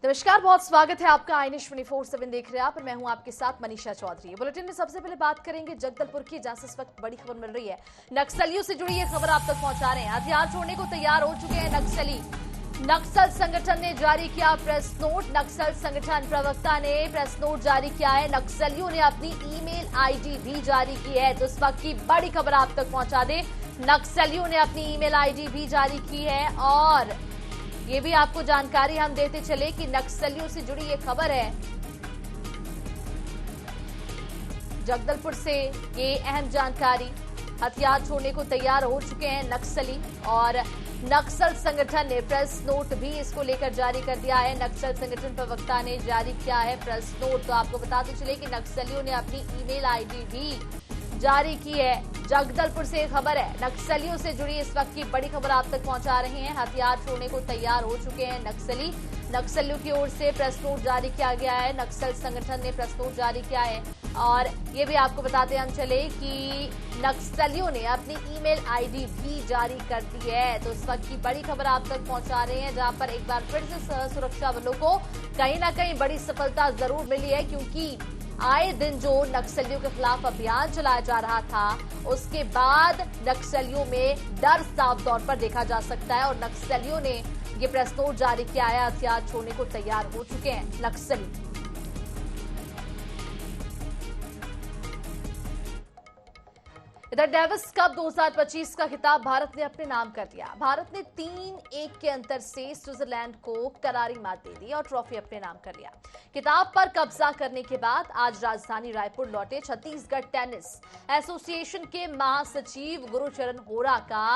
नमस्कार, बहुत स्वागत है आपका आई न्यूज़ 24/7 देख रहे हैं आप और मैं हूं आपके साथ मनीषा चौधरी। बुलेटिन में सबसे पहले बात करेंगे जगदलपुर की, जहां से इस वक्त बड़ी खबर मिल रही है। नक्सलियों से जुड़ी ये खबर आप तक पहुंचा रहे हैं। हथियार छोड़ने को तैयार हो चुके हैं नक्सली। नक्सल संगठन ने जारी किया प्रेस नोट। नक्सल संगठन प्रवक्ता ने प्रेस नोट जारी किया है। नक्सलियों ने अपनी ईमेल आईडी भी जारी की है। तो इस वक्त की बड़ी खबर आप तक पहुंचा दें, नक्सलियों ने अपनी ईमेल आईडी भी जारी की है और ये भी आपको जानकारी हम देते चले कि नक्सलियों से जुड़ी ये खबर है जगदलपुर से। ये अहम जानकारी, हथियार छोड़ने को तैयार हो चुके हैं नक्सली और नक्सल संगठन ने प्रेस नोट भी इसको लेकर जारी कर दिया है। नक्सल संगठन प्रवक्ता ने जारी किया है प्रेस नोट। तो आपको बताते चले कि नक्सलियों ने अपनी ईमेल आईडी भी जारी की है। जगदलपुर से खबर है, नक्सलियों से जुड़ी इस वक्त की बड़ी खबर आप तक पहुंचा रहे हैं। हथियार छोड़ने को तैयार हो चुके हैं नक्सली। नक्सलियों की ओर से प्रेस नोट जारी किया गया है। नक्सल संगठन ने प्रेस नोट जारी किया है और ये भी आपको बताते हम चले कि नक्सलियों ने अपनी ईमेल आईडी भी जारी कर दी है। तो इस वक्त की बड़ी खबर आप तक पहुंचा रहे हैं, जहां पर एक बार फिर से सुरक्षा बलों को कहीं ना कहीं बड़ी सफलता जरूर मिली है, क्योंकि आए दिन जो नक्सलियों के खिलाफ अभियान चलाया जा रहा था, उसके बाद नक्सलियों में डर साफ तौर पर देखा जा सकता है और नक्सलियों ने ये प्रेस नोट जारी किया है। हथियार छोड़ने को तैयार हो चुके हैं नक्सली। इधर डेविस कप 2025 का खिताब भारत ने अपने नाम कर दिया। भारत ने 3-1 के अंतर से स्विट्जरलैंड को करारी मात दे दी और ट्रॉफी अपने नाम कर लिया। खिताब पर कब्जा करने के बाद आज राजधानी रायपुर लौटे छत्तीसगढ़ टेनिस एसोसिएशन के महासचिव गुरुचरण होरा का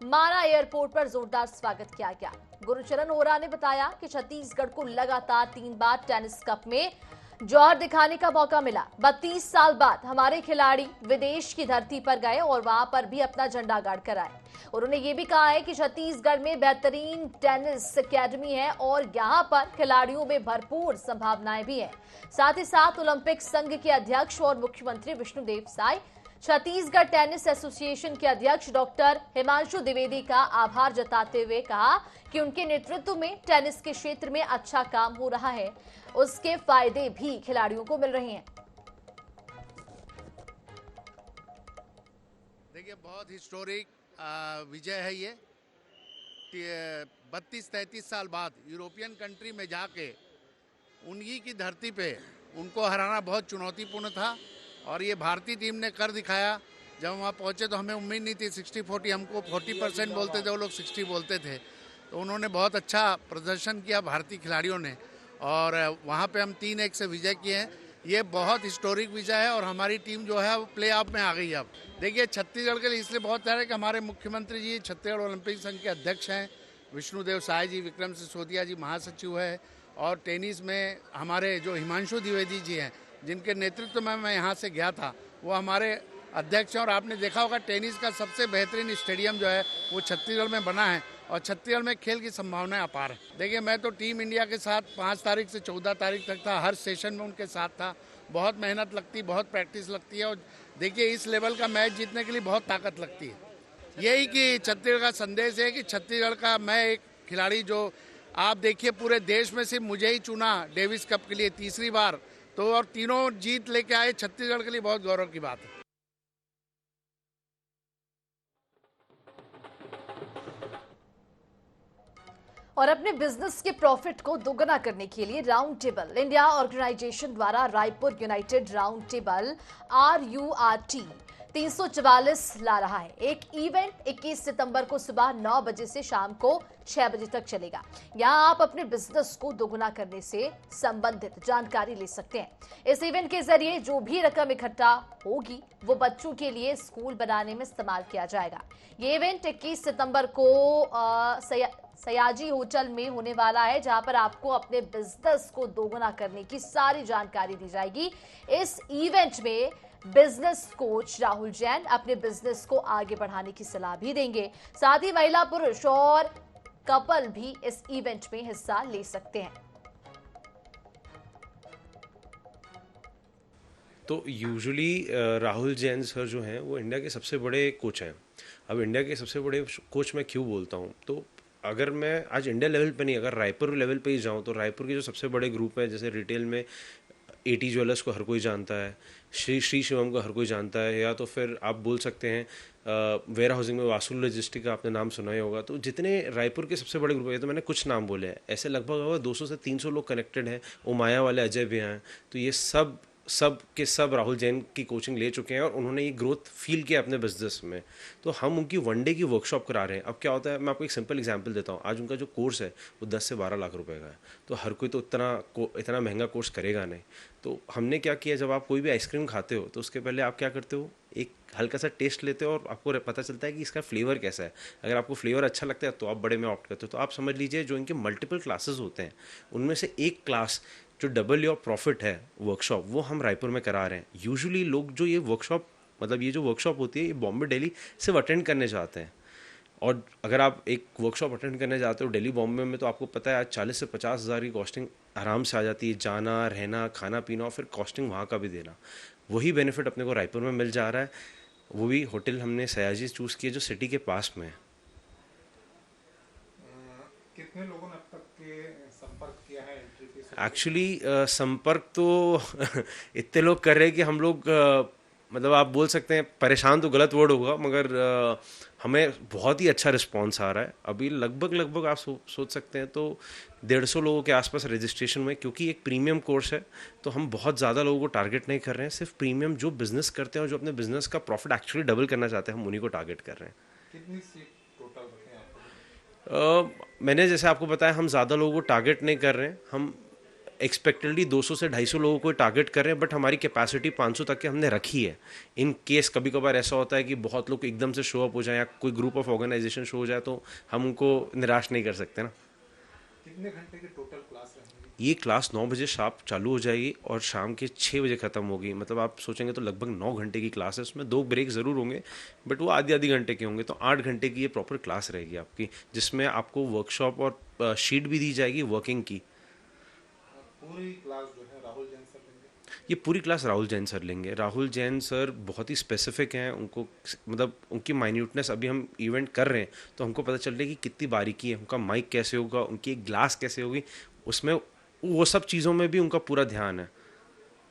माना एयरपोर्ट पर जोरदार स्वागत किया गया। गुरुचरण होरा ने बताया कि छत्तीसगढ़ को लगातार 3 बार टेनिस कप में जौहर दिखाने का मौका मिला। 32 साल बाद हमारे खिलाड़ी विदेश की धरती पर गए और वहां पर भी अपना झंडा गाड़ कर आए। उन्होंने ये भी कहा है कि छत्तीसगढ़ में बेहतरीन टेनिस एकेडमी है और यहां पर खिलाड़ियों में भरपूर संभावनाएं भी हैं। साथ ही साथ ओलंपिक संघ के अध्यक्ष और मुख्यमंत्री विष्णुदेव साय, छत्तीसगढ़ टेनिस एसोसिएशन के अध्यक्ष डॉक्टर हिमांशु द्विवेदी का आभार जताते हुए कहा कि उनके नेतृत्व में टेनिस के क्षेत्र में अच्छा काम हो रहा है, उसके फायदे भी खिलाड़ियों को मिल रहे हैं। देखिए, बहुत हिस्टोरिक विजय है ये। 32-33 साल बाद यूरोपियन कंट्री में जाके उन्हीं की धरती पे उनको हराना बहुत चुनौतीपूर्ण था और ये भारतीय टीम ने कर दिखाया। जब वहाँ पहुँचे तो हमें उम्मीद नहीं थी। 60-40 हमको 40% बोलते थे, वो लोग 60 बोलते थे। तो उन्होंने बहुत अच्छा प्रदर्शन किया भारतीय खिलाड़ियों ने और वहाँ पे हम 3-1 से विजय किए हैं। ये बहुत हिस्टोरिक विजय है और हमारी टीम जो है वो प्ले ऑफ में आ गई है। अब देखिए, छत्तीसगढ़ के लिए इसलिए बहुत प्यार है कि हमारे मुख्यमंत्री जी छत्तीसगढ़ ओलंपिक संघ के अध्यक्ष हैं, विष्णुदेव साय जी, विक्रम सिसोदिया जी महासचिव है और टेनिस में हमारे जो हिमांशु द्विवेदी जी हैं, जिनके नेतृत्व में मैं यहाँ से गया था, वो हमारे अध्यक्ष हैं। और आपने देखा होगा टेनिस का सबसे बेहतरीन स्टेडियम जो है वो छत्तीसगढ़ में बना है और छत्तीसगढ़ में खेल की संभावनाएं अपार है। देखिए, मैं तो टीम इंडिया के साथ 5 तारीख से 14 तारीख तक था, हर सेशन में उनके साथ था। बहुत मेहनत लगती, बहुत प्रैक्टिस लगती है और देखिए, इस लेवल का मैच जीतने के लिए बहुत ताकत लगती है। यही कि छत्तीसगढ़ का संदेश है कि छत्तीसगढ़ का मैं एक खिलाड़ी, जो आप देखिए पूरे देश में सिर्फ मुझे ही चुना डेविस कप के लिए तीसरी बार, तो और तीनों जीत लेके आए, छत्तीसगढ़ के लिए बहुत गौरव की बात है। और अपने बिजनेस के प्रॉफिट को दोगुना करने के लिए राउंड टेबल इंडिया ऑर्गेनाइजेशन द्वारा Raipur United round table RURT 344 ला रहा है। एक इवेंट 21 सितंबर को सुबह 9 बजे से शाम को 6 बजे तक चलेगा। यहां आप अपने बिजनेस को दोगुना करने से संबंधित जानकारी ले सकते हैं। इस इवेंट के जरिए जो भी रकम इकट्ठा होगी वो बच्चों के लिए स्कूल बनाने में इस्तेमाल किया जाएगा। ये इवेंट 21 सितंबर को सयाजी होटल में होने वाला है, जहां पर आपको अपने बिजनेस को दोगुना करने की सारी जानकारी दी जाएगी। इस इवेंट में बिजनेस कोच राहुल जैन अपने बिजनेस को आगे बढ़ाने की सलाह भी देंगे। साथ ही महिला, पुरुष और कपल भी इस इवेंट में हिस्सा ले सकते हैं। तो यूजुअली राहुल जैन सर जो हैं वो इंडिया के सबसे बड़े कोच हैं। अब इंडिया के सबसे बड़े कोच मैं क्यों बोलता हूँ, तो अगर मैं आज इंडिया लेवल पे नहीं, अगर रायपुर लेवल पे ही जाऊँ तो रायपुर के जो सबसे बड़े ग्रुप है, जैसे रिटेल में एटी ज्वेलर्स को हर कोई जानता है, श्री शिवम को हर कोई जानता है, या तो फिर आप बोल सकते हैं वेयर हाउसिंग में वासुल लॉजिस्टिक का आपने नाम सुना ही होगा। तो जितने रायपुर के सबसे बड़े ग्रुप है, तो मैंने कुछ नाम बोले हैं, ऐसे लगभग 200 से 300 लोग कनेक्टेड हैं। उमाया वाले अजय भी हैं। तो ये सब के सब राहुल जैन की कोचिंग ले चुके हैं और उन्होंने ये ग्रोथ फील किया अपने बिजनेस में। तो हम उनकी वन डे की वर्कशॉप करा रहे हैं। अब क्या होता है, मैं आपको एक सिंपल एग्जांपल देता हूँ। आज उनका जो कोर्स है वो 10 से 12 लाख रुपए का है। तो हर कोई तो इतना महंगा कोर्स करेगा नहीं। तो हमने क्या किया, जब आप कोई भी आइसक्रीम खाते हो तो उसके पहले आप क्या करते हो, एक हल्का सा टेस्ट लेते हो और आपको पता चलता है कि इसका फ्लेवर कैसा है। अगर आपको फ्लेवर अच्छा लगता है तो आप बड़े में ऑप्ट करते हो। तो आप समझ लीजिए जो इनके मल्टीपल क्लासेस होते हैं उनमें से एक क्लास जो डबल योर प्रॉफिट है वर्कशॉप, वो हम रायपुर में करा रहे हैं। यूजुअली लोग जो ये वर्कशॉप, मतलब ये जो वर्कशॉप होती है, ये बॉम्बे दिल्ली सिर्फ अटेंड करने जाते हैं। और अगर आप एक वर्कशॉप अटेंड करने जाते हो दिल्ली बॉम्बे में, तो आपको पता है आज 40 से 50 हज़ार की कॉस्टिंग आराम से आ जाती है, जाना रहना खाना पीना और फिर कॉस्टिंग वहाँ का भी देना। वही बेनिफिट अपने को रायपुर में मिल जा रहा है। वो भी होटल हमने सयाजी चूज़ किया जो सिटी के पास में है। कितने लोगों ने अब तक के संपर्क किया है एंट्री फीस? एक्चुअली संपर्क तो इतने लोग कर रहे हैं कि हम लोग मतलब आप बोल सकते हैं परेशान तो गलत वर्ड होगा, मगर हमें बहुत ही अच्छा रिस्पांस आ रहा है। अभी लगभग आप सोच सकते हैं तो 150 लोगों के आसपास रजिस्ट्रेशन में, क्योंकि एक प्रीमियम कोर्स है तो हम बहुत ज़्यादा लोगों को टारगेट नहीं कर रहे हैं। सिर्फ प्रीमियम जो बिजनेस करते हैं और जो अपने बिजनेस का प्रॉफिट एक्चुअली डबल करना चाहते हैं, हम उन्हीं को टारगेट कर रहे हैं। कितनी सीट टोटल रखे आपको? मैंने जैसे आपको बताया, हम ज़्यादा लोगों को टारगेट नहीं कर रहे हैं। हम एक्सपेक्टेडली 200 से 250 लोगों को टारगेट कर रहे हैं, बट हमारी कैपेसिटी 500 तक के हमने रखी है। इन केस कभी कभार ऐसा होता है कि बहुत लोग एकदम से शो अप हो जाए या कोई ग्रुप ऑफ ऑर्गेनाइजेशन शो हो जाए, तो हम उनको निराश नहीं कर सकते ना। कितने घंटे की टोटल क्लास रहेंगी? ये क्लास 9 बजे शार्प चालू हो जाएगी और शाम के 6 बजे ख़त्म होगी। मतलब आप सोचेंगे तो लगभग 9 घंटे की क्लास है। उसमें 2 ब्रेक ज़रूर होंगे, बट वो आधी घंटे के होंगे। तो 8 घंटे की ये प्रॉपर क्लास रहेगी आपकी, जिसमें आपको वर्कशॉप और शीट भी दी जाएगी वर्किंग की। पूरी क्लास जो है राहुल जैन सर लेंगे? ये पूरी क्लास राहुल जैन सर लेंगे। राहुल जैन सर बहुत ही स्पेसिफिक हैं। उनको मतलब उनकी माइन्यूटनेस, अभी हम इवेंट कर रहे हैं तो हमको पता चल रहा है कि कितनी बारीकी है, उनका माइक कैसे होगा, उनकी एक ग्लास कैसे होगी, उसमें वो सब चीज़ों में भी उनका पूरा ध्यान है।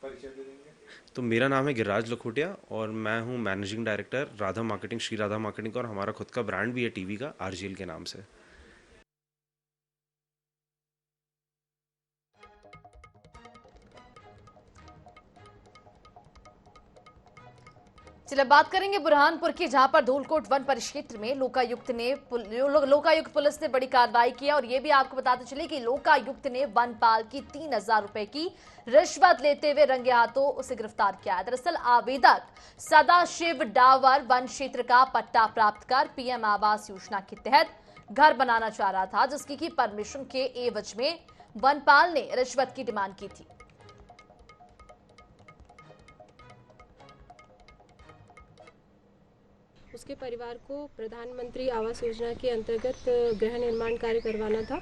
परिचय दे देंगे? तो मेरा नाम है गिरिराज लखोटिया और मैं हूँ managing director Radha marketing, Shri Radha marketing, और हमारा खुद का ब्रांड भी है टीवी का, RGL के नाम से। चलिए बात करेंगे बुरहानपुर की, जहां पर धूलकोट वन परिक्षेत्र में लोकायुक्त पुलिस ने बड़ी कार्रवाई की है। और ये भी आपको बताते चले कि लोकायुक्त ने वनपाल की 3000 रुपए की रिश्वत लेते हुए रंगे हाथों उसे गिरफ्तार किया है। दरअसल आवेदक सदाशिव डावर वन क्षेत्र का पट्टा प्राप्त कर PM आवास योजना के तहत घर बनाना चाह रहा था, जिसकी की परमिशन के एवज में वनपाल ने रिश्वत की डिमांड की थी। उसके परिवार को प्रधानमंत्री आवास योजना के अंतर्गत गृह निर्माण कार्य करवाना था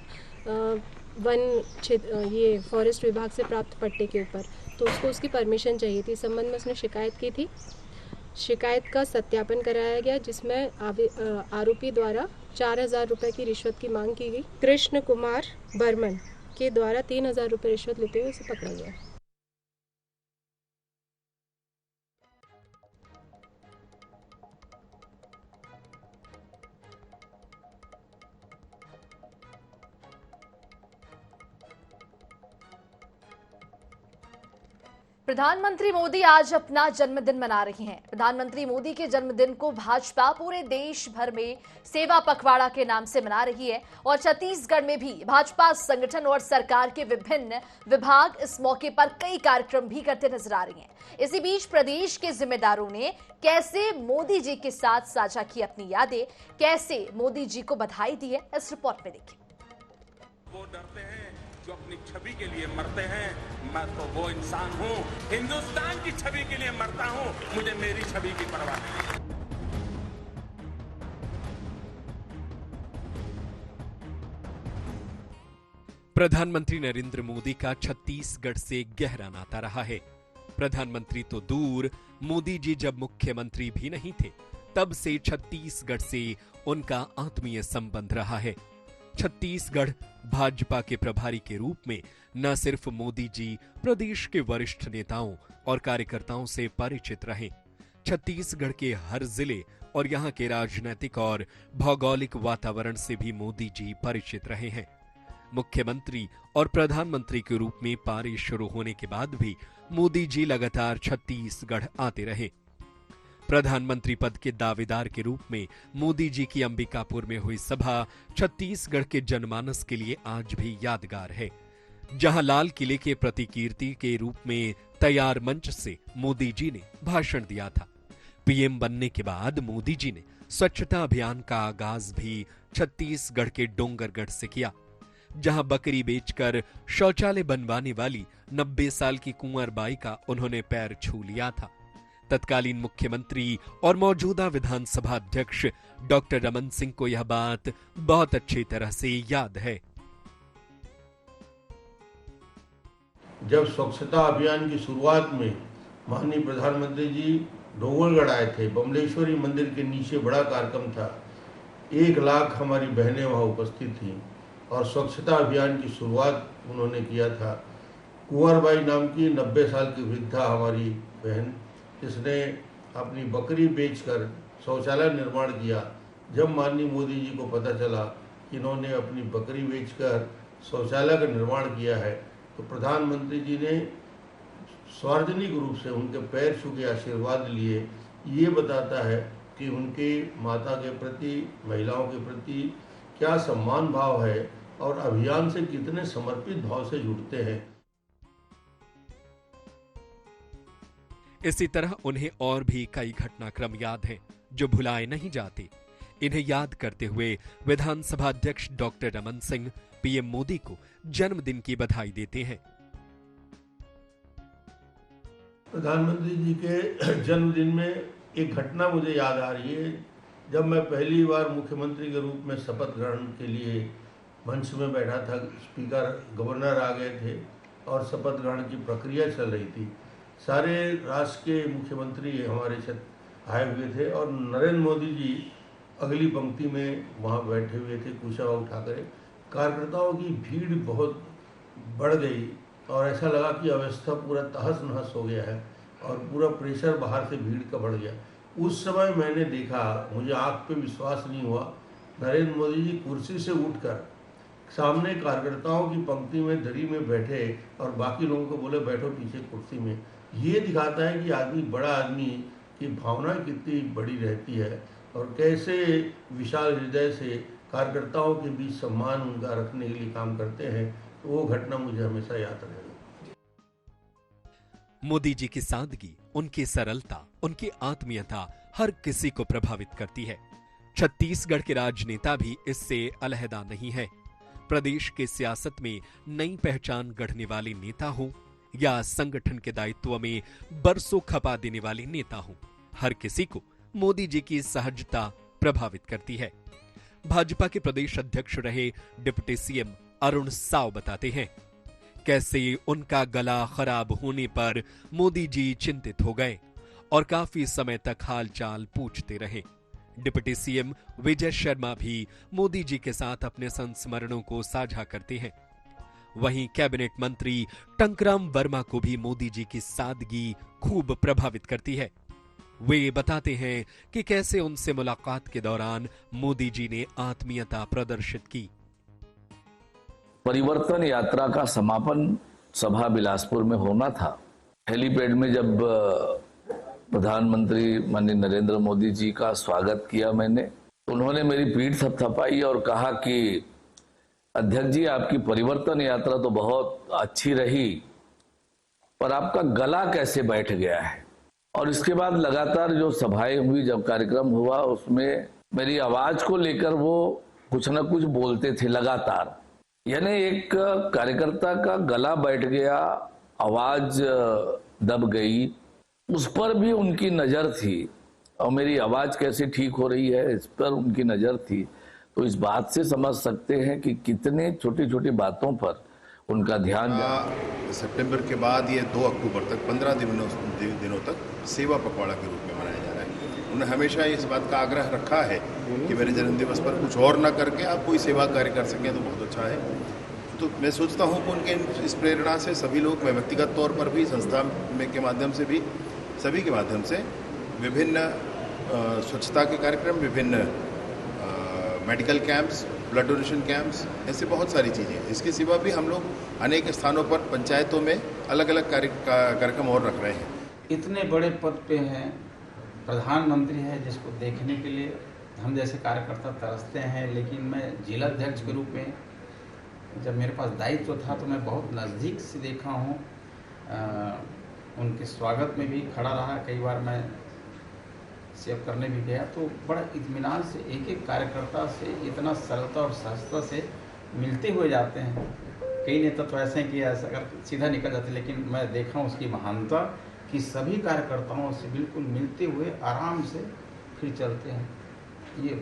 वन क्षेत्र, ये फॉरेस्ट विभाग से प्राप्त पट्टे के ऊपर। तो उसको उसकी परमिशन चाहिए थी। इस संबंध में उसने शिकायत की थी। शिकायत का सत्यापन कराया गया, जिसमें आरोपी द्वारा 4000 रुपये की रिश्वत की मांग की गई। कृष्ण कुमार बर्मन के द्वारा 3000 रुपये रिश्वत लेते हुए उसे पकड़ा गया। प्रधानमंत्री मोदी आज अपना जन्मदिन मना रही हैं। प्रधानमंत्री मोदी के जन्मदिन को भाजपा पूरे देश भर में सेवा पखवाड़ा के नाम से मना रही है और छत्तीसगढ़ में भी भाजपा संगठन और सरकार के विभिन्न विभाग इस मौके पर कई कार्यक्रम भी करते नजर आ रही हैं। इसी बीच प्रदेश के जिम्मेदारों ने कैसे मोदी जी के साथ साझा की अपनी यादें, कैसे मोदी जी को बधाई दी है, इस रिपोर्ट में देखिए। वो डरते हैं जो अपनी छवि के लिए मरते हैं, मैं तो वो इंसान हूँ हिंदुस्तान की छवि के लिए मरता हूँ, मुझे मेरी छवि की परवाह नहीं। प्रधानमंत्री नरेंद्र मोदी का छत्तीसगढ़ से गहरा नाता रहा है। प्रधानमंत्री तो दूर, मोदी जी जब मुख्यमंत्री भी नहीं थे तब से छत्तीसगढ़ से उनका आत्मीय संबंध रहा है। छत्तीसगढ़ भाजपा के प्रभारी के रूप में न सिर्फ मोदी जी प्रदेश के वरिष्ठ नेताओं और कार्यकर्ताओं से परिचित रहे, छत्तीसगढ़ के हर जिले और यहाँ के राजनीतिक और भौगोलिक वातावरण से भी मोदी जी परिचित रहे हैं। मुख्यमंत्री और प्रधानमंत्री के रूप में पारी शुरू होने के बाद भी मोदी जी लगातार छत्तीसगढ़ आते रहे। प्रधानमंत्री पद के दावेदार के रूप में मोदी जी की अंबिकापुर में हुई सभा छत्तीसगढ़ के जनमानस के लिए आज भी यादगार है, जहां लाल किले के प्रतिकीर्ति के रूप में तैयार मंच से मोदी जी ने भाषण दिया था। पीएम बनने के बाद मोदी जी ने स्वच्छता अभियान का आगाज भी छत्तीसगढ़ के डोंगरगढ़ से किया, जहां बकरी बेचकर शौचालय बनवाने वाली 90 साल की कुंवर बाई का उन्होंने पैर छू लिया था। तत्कालीन मुख्यमंत्री और मौजूदा विधानसभा अध्यक्ष डॉक्टर रमन सिंह को यह बात बहुत अच्छी तरह से याद है। जब स्वच्छता अभियान की शुरुआत में माननीय प्रधानमंत्री जी डोंगरगढ़ आए थे, बमलेश्वरी मंदिर के नीचे बड़ा कार्यक्रम था, 1 लाख हमारी बहनें वहाँ उपस्थित थीं और स्वच्छता अभियान की शुरुआत उन्होंने किया था। कुंवरबाई नाम की 90 साल की वृद्धा हमारी बहन, जिसने अपनी बकरी बेचकर शौचालय निर्माण किया। जब माननीय मोदी जी को पता चला कि इन्होंने अपनी बकरी बेचकर शौचालय का निर्माण किया है, तो प्रधानमंत्री जी ने सार्वजनिक रूप से उनके पैर छू के आशीर्वाद लिए। ये बताता है कि उनके माता के प्रति, महिलाओं के प्रति क्या सम्मान भाव है और अभियान से कितने समर्पित भाव से जुड़ते हैं। इसी तरह उन्हें और भी कई घटनाक्रम याद हैं जो भुलाए नहीं जाते। इन्हें याद करते हुए विधानसभा अध्यक्ष डॉक्टर रमन सिंह पीएम मोदी को जन्मदिन की बधाई देते हैं। प्रधानमंत्री जी के जन्मदिन में एक घटना मुझे याद आ रही है। जब मैं पहली बार मुख्यमंत्री के रूप में शपथ ग्रहण के लिए मंच में बैठा था, स्पीकर गवर्नर आ गए थे और शपथ ग्रहण की प्रक्रिया चल रही थी। सारे राष्ट्र के मुख्यमंत्री हमारे आए हुए थे और नरेंद्र मोदी जी अगली पंक्ति में वहाँ बैठे हुए थे, कुर्सियाँ उठाकर। कार्यकर्ताओं की भीड़ बहुत बढ़ गई और ऐसा लगा कि अवस्था पूरा तहस नहस हो गया है और पूरा प्रेशर बाहर से भीड़ का बढ़ गया। उस समय मैंने देखा, मुझे आँख पे विश्वास नहीं हुआ, नरेंद्र मोदी जी कुर्सी से उठकर सामने कार्यकर्ताओं की पंक्ति में दरी में बैठे और बाकी लोगों को बोले बैठो पीछे कुर्सी में। ये दिखाता है कि आदमी, बड़ा आदमी की भावना कितनी बड़ी रहती है और कैसे विशाल हृदय से कार्यकर्ताओं के बीच सम्मान उनका रखने के लिए काम करते हैं। तो वो घटना मुझे हमेशा याद रहेगी। मोदी जी की सादगी, उनकी सरलता, उनकी आत्मीयता हर किसी को प्रभावित करती है। छत्तीसगढ़ के राजनेता भी इससे अलहदा नहीं है। प्रदेश के सियासत में नई पहचान गढ़ने वाले नेता हो या संगठन के दायित्व में बरसों खपा देने वाले नेता हो, हर किसी को मोदी जी की सहजता प्रभावित करती है। भाजपा के प्रदेश अध्यक्ष रहे डिप्टी सीएम अरुण साव बताते हैं कैसे उनका गला खराब होने पर मोदी जी चिंतित हो गए और काफी समय तक हालचाल पूछते रहे। डिप्टी सीएम विजय शर्मा भी मोदी जी के साथ अपने संस्मरणों को साझा करते हैं। वहीं कैबिनेट मंत्री टंकराम वर्मा को भी मोदी जी की सादगी खूब प्रभावित करती है। वे बताते हैं कि कैसे उनसे मुलाकात के दौरान मोदी जी ने आत्मीयता प्रदर्शित की। परिवर्तन यात्रा का समापन सभा बिलासपुर में होना था। हेलीपैड में जब प्रधानमंत्री माननीय नरेंद्र मोदी जी का स्वागत किया मैंने, उन्होंने मेरी पीठ थपथपाई और कहा कि अध्यक्ष जी, आपकी परिवर्तन यात्रा तो बहुत अच्छी रही, पर आपका गला कैसे बैठ गया है। और इसके बाद लगातार जो सभाएं हुई, जब कार्यक्रम हुआ, उसमें मेरी आवाज को लेकर वो कुछ न कुछ बोलते थे लगातार। यानी एक कार्यकर्ता का गला बैठ गया, आवाज दब गई, उस पर भी उनकी नजर थी और मेरी आवाज कैसे ठीक हो रही है इस पर उनकी नजर थी। तो इस बात से समझ सकते हैं कि कितने छोटी छोटी बातों पर उनका ध्यान सितंबर के बाद ये 2 अक्टूबर तक 15 दिनों तक सेवा पखवाड़ा के रूप में मनाया जा रहा है। उन्होंने हमेशा इस बात का आग्रह रखा है कि मेरे जन्मदिवस पर कुछ और ना करके आप कोई सेवा कार्य कर सकें तो बहुत अच्छा है। तो मैं सोचता हूँ कि उनके इस प्रेरणा से सभी लोग, मैं व्यक्तिगत तौर पर भी, संस्था में के माध्यम से भी, सभी के माध्यम से विभिन्न स्वच्छता के कार्यक्रम, विभिन्न medical camps, blood donation camps, ऐसे बहुत सारी चीज़ें। इसके सिवा भी हम लोग अनेक स्थानों पर पंचायतों में अलग अलग कार्यक्रम और रख रहे हैं। इतने बड़े पद पे हैं, प्रधानमंत्री है, जिसको देखने के लिए हम जैसे कार्यकर्ता तरसते हैं। लेकिन मैं जिला अध्यक्ष के रूप में जब मेरे पास दायित्व था तो मैं बहुत नज़दीक से देखा हूँ। उनके स्वागत में भी खड़ा रहा, कई बार मैं सेव करने भी गया, तो बड़ा इत्मीनान से एक एक कार्यकर्ता से इतना सरलता और सहजता से मिलते हुए जाते हैं। कई नेता तो ऐसे हैं कि ऐसा अगर सीधा निकल जाते, लेकिन मैं देखा उसकी महानता कि सभी कार्यकर्ताओं से बिल्कुल मिलते हुए आराम से फिर चलते हैं। ये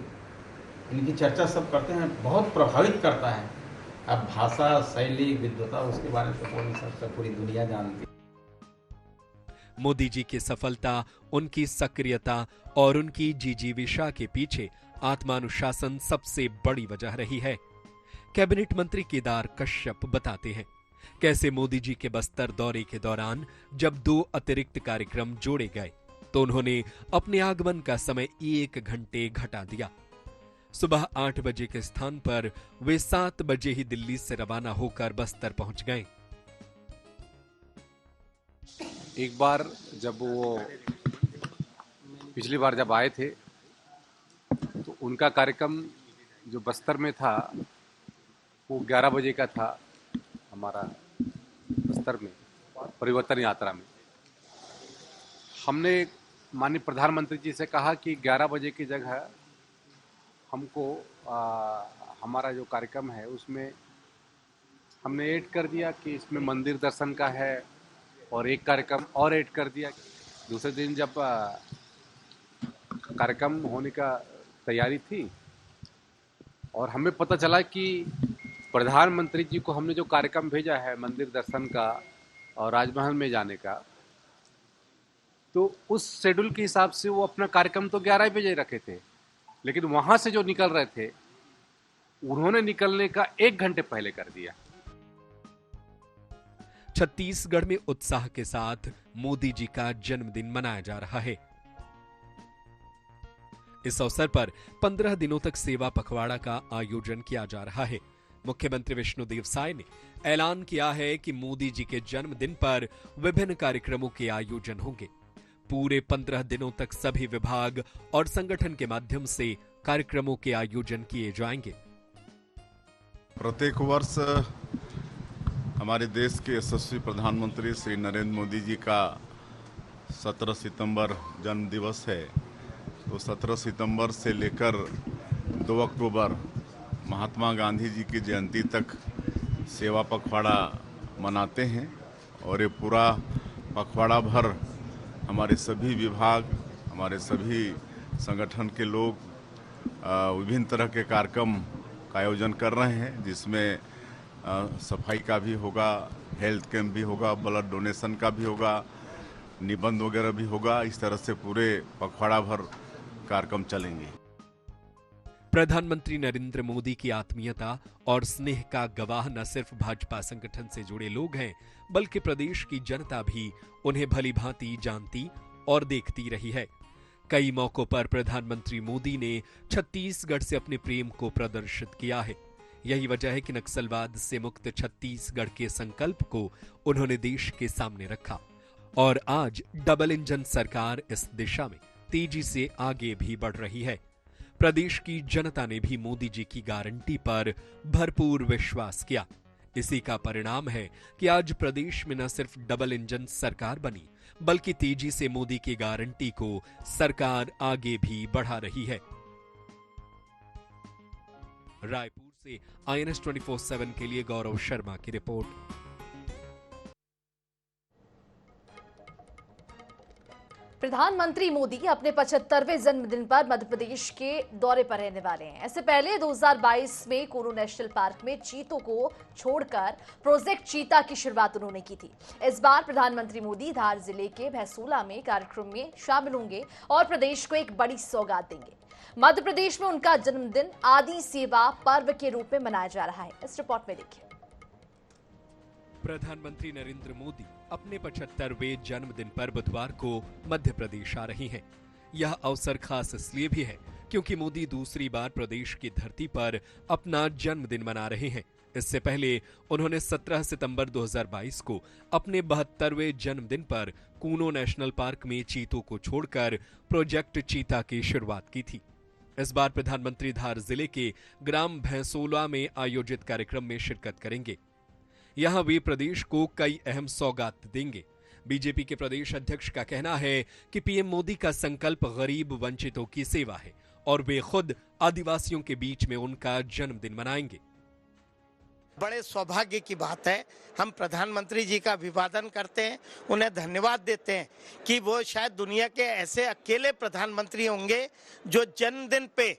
इनकी चर्चा सब करते हैं, बहुत प्रभावित करता है। अब भाषा, शैली, विद्वता, उसके बारे में तो कोई सबसे पूरी दुनिया जानती है। मोदी जी की सफलता, उनकी सक्रियता और उनकी जिजीविषा के पीछे आत्मानुशासन सबसे बड़ी वजह रही है। कैबिनेट मंत्री केदार कश्यप बताते हैं कैसे मोदी जी के बस्तर दौरे के दौरान जब 2 अतिरिक्त कार्यक्रम जोड़े गए तो उन्होंने अपने आगमन का समय 1 घंटे घटा दिया। सुबह 8 बजे के स्थान पर वे 7 बजे ही दिल्ली से रवाना होकर बस्तर पहुंच गए। एक बार जब वो पिछली बार जब आए थे तो उनका कार्यक्रम जो बस्तर में था वो 11 बजे का था। हमारा बस्तर में परिवर्तन यात्रा में हमने माननीय प्रधानमंत्री जी से कहा कि 11 बजे की जगह हमको हमारा जो कार्यक्रम है उसमें हमने ऐड कर दिया कि इसमें मंदिर दर्शन का है और एक कार्यक्रम और ऐड कर दिया। दूसरे दिन जब कार्यक्रम होने का तैयारी थी और हमें पता चला कि प्रधानमंत्री जी को हमने जो कार्यक्रम भेजा है मंदिर दर्शन का और राजमहल में जाने का, तो उस शेड्यूल के हिसाब से वो अपना कार्यक्रम तो 11 बजे रखे थे, लेकिन वहां से जो निकल रहे थे उन्होंने निकलने का 1 घंटे पहले कर दिया। छत्तीसगढ़ में उत्साह के साथ मोदी जी का जन्मदिन मनाया जा रहा है। इस अवसर पर 15 दिनों तक सेवा पखवाड़ा का आयोजन किया जा रहा है। मुख्यमंत्री विष्णुदेव साय ने ऐलान किया है कि मोदी जी के जन्मदिन पर विभिन्न कार्यक्रमों के आयोजन होंगे। पूरे 15 दिनों तक सभी विभाग और संगठन के माध्यम से कार्यक्रमों के आयोजन किए जाएंगे। प्रत्येक वर्ष हमारे देश के यशस्वी प्रधानमंत्री श्री नरेंद्र मोदी जी का 17 सितंबर जन्म दिवस है। तो 17 सितंबर से लेकर 2 अक्टूबर महात्मा गांधी जी की जयंती तक सेवा पखवाड़ा मनाते हैं और ये पूरा पखवाड़ा भर हमारे सभी विभाग, हमारे सभी संगठन के लोग विभिन्न तरह के कार्यक्रम का आयोजन कर रहे हैं, जिसमें सफाई का भी होगा, हेल्थ कैंप भी होगा, ब्लड डोनेशन का भी होगा, निबंध वगैरह भी होगा। इस तरह से पूरे पखवाड़ा भर कार्यक्रम चलेंगे। प्रधानमंत्री नरेंद्र मोदी की आत्मीयता और स्नेह का गवाह न सिर्फ भाजपा संगठन से जुड़े लोग हैं, बल्कि प्रदेश की जनता भी उन्हें भली भांति जानती और देखती रही है। कई मौकों पर प्रधानमंत्री मोदी ने छत्तीसगढ़ से अपने प्रेम को प्रदर्शित किया है। यही वजह है कि नक्सलवाद से मुक्त छत्तीसगढ़ के संकल्प को उन्होंने देश के सामने रखा और आज डबल इंजन सरकार इस दिशा में तेजी से आगे भी बढ़ रही है। प्रदेश की जनता ने भी मोदी जी की गारंटी पर भरपूर विश्वास किया। इसी का परिणाम है कि आज प्रदेश में न सिर्फ डबल इंजन सरकार बनी, बल्कि तेजी से मोदी की गारंटी को सरकार आगे भी बढ़ा रही है। रायपुर से INS 24/7 के लिए गौरव शर्मा की रिपोर्ट। प्रधानमंत्री मोदी अपने 75वें जन्मदिन पर मध्य प्रदेश के दौरे पर रहने वाले हैं। इससे पहले 2022 में कूनो नेशनल पार्क में चीतों को छोड़कर प्रोजेक्ट चीता की शुरुआत उन्होंने की थी। इस बार प्रधानमंत्री मोदी धार जिले के भैंसोला में कार्यक्रम में शामिल होंगे और प्रदेश को एक बड़ी सौगात देंगे। मध्य प्रदेश में उनका जन्मदिन आदि सेवा पर्व के रूप में मनाया जा रहा है। इस रिपोर्ट में देखिए। प्रधानमंत्री नरेंद्र मोदी अपने 75वें जन्मदिन पर बुधवार को मध्य प्रदेश आ रही हैं। यह अवसर खास इसलिए भी है क्योंकि मोदी दूसरी बार प्रदेश की धरती पर अपना जन्मदिन मना रहे हैं। इससे पहले उन्होंने 17 सितंबर 2022 को अपने 72वें जन्मदिन पर कूनो नेशनल पार्क में चीतों को छोड़कर प्रोजेक्ट चीता की शुरुआत की थी। इस बार प्रधानमंत्री धार जिले के ग्राम भैंसोला में आयोजित कार्यक्रम में शिरकत करेंगे। यहां वे प्रदेश को कई अहम सौगात देंगे। बीजेपी के प्रदेश अध्यक्ष का कहना है कि पीएम मोदी का संकल्प गरीब वंचितों की सेवा है और वे खुद आदिवासियों के बीच में उनका जन्मदिन मनाएंगे। बड़े सौभाग्य की बात है। हम प्रधानमंत्री जी का अभिवादन करते हैं, उन्हें धन्यवाद देते हैं कि वो शायद दुनिया के ऐसे अकेले प्रधानमंत्री होंगे जो जन्मदिन पे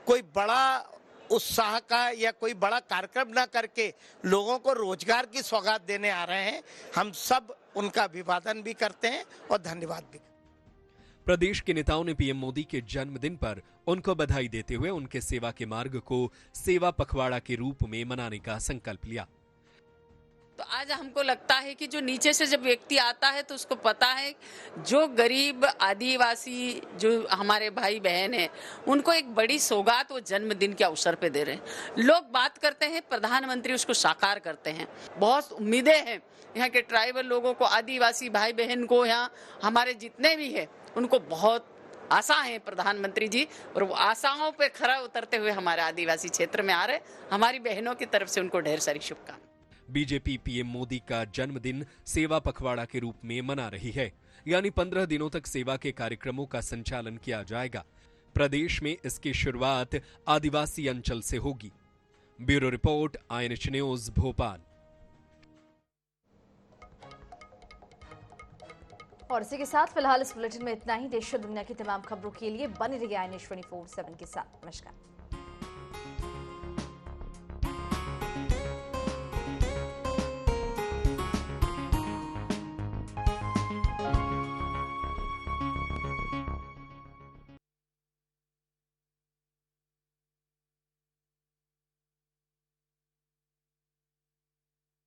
कोई बड़ा उत्साह का या कोई बड़ा कार्यक्रम ना करके लोगों को रोजगार की सौगात देने आ रहे हैं। हम सब उनका अभिवादन भी करते हैं और धन्यवाद भी। प्रदेश के नेताओं ने पीएम मोदी के जन्मदिन पर उनको बधाई देते हुए उनके सेवा के मार्ग को सेवा पखवाड़ा के रूप में मनाने का संकल्प लिया। तो आज हमको लगता है कि जो नीचे से जब व्यक्ति आता है तो उसको पता है जो गरीब आदिवासी जो हमारे भाई बहन हैं उनको एक बड़ी सौगात वो जन्मदिन के अवसर पे दे रहे हैं। लोग बात करते हैं, प्रधानमंत्री उसको साकार करते हैं। बहुत उम्मीदें हैं यहाँ के ट्राइबल लोगों को, आदिवासी भाई बहन को, यहाँ हमारे जितने भी हैं उनको बहुत आशा है प्रधानमंत्री जी, और वो आशाओं पे खरा उतरते हुए हमारे आदिवासी क्षेत्र में आ रहे। हमारी बहनों की तरफ से उनको ढेर सारी शुभकामनाएं। बीजेपी पीएम मोदी का जन्मदिन सेवा पखवाड़ा के रूप में मना रही है, यानी 15 दिनों तक सेवा के कार्यक्रमों का संचालन किया जाएगा। प्रदेश में इसकी शुरुआत आदिवासी अंचल से होगी। Bureau report, INH news, Bhopal. और इसी के साथ फिलहाल इस बुलेटिन में इतना ही। देश और दुनिया की तमाम खबरों के लिए बने रहिए INH 24/7 के साथ। नमस्कार।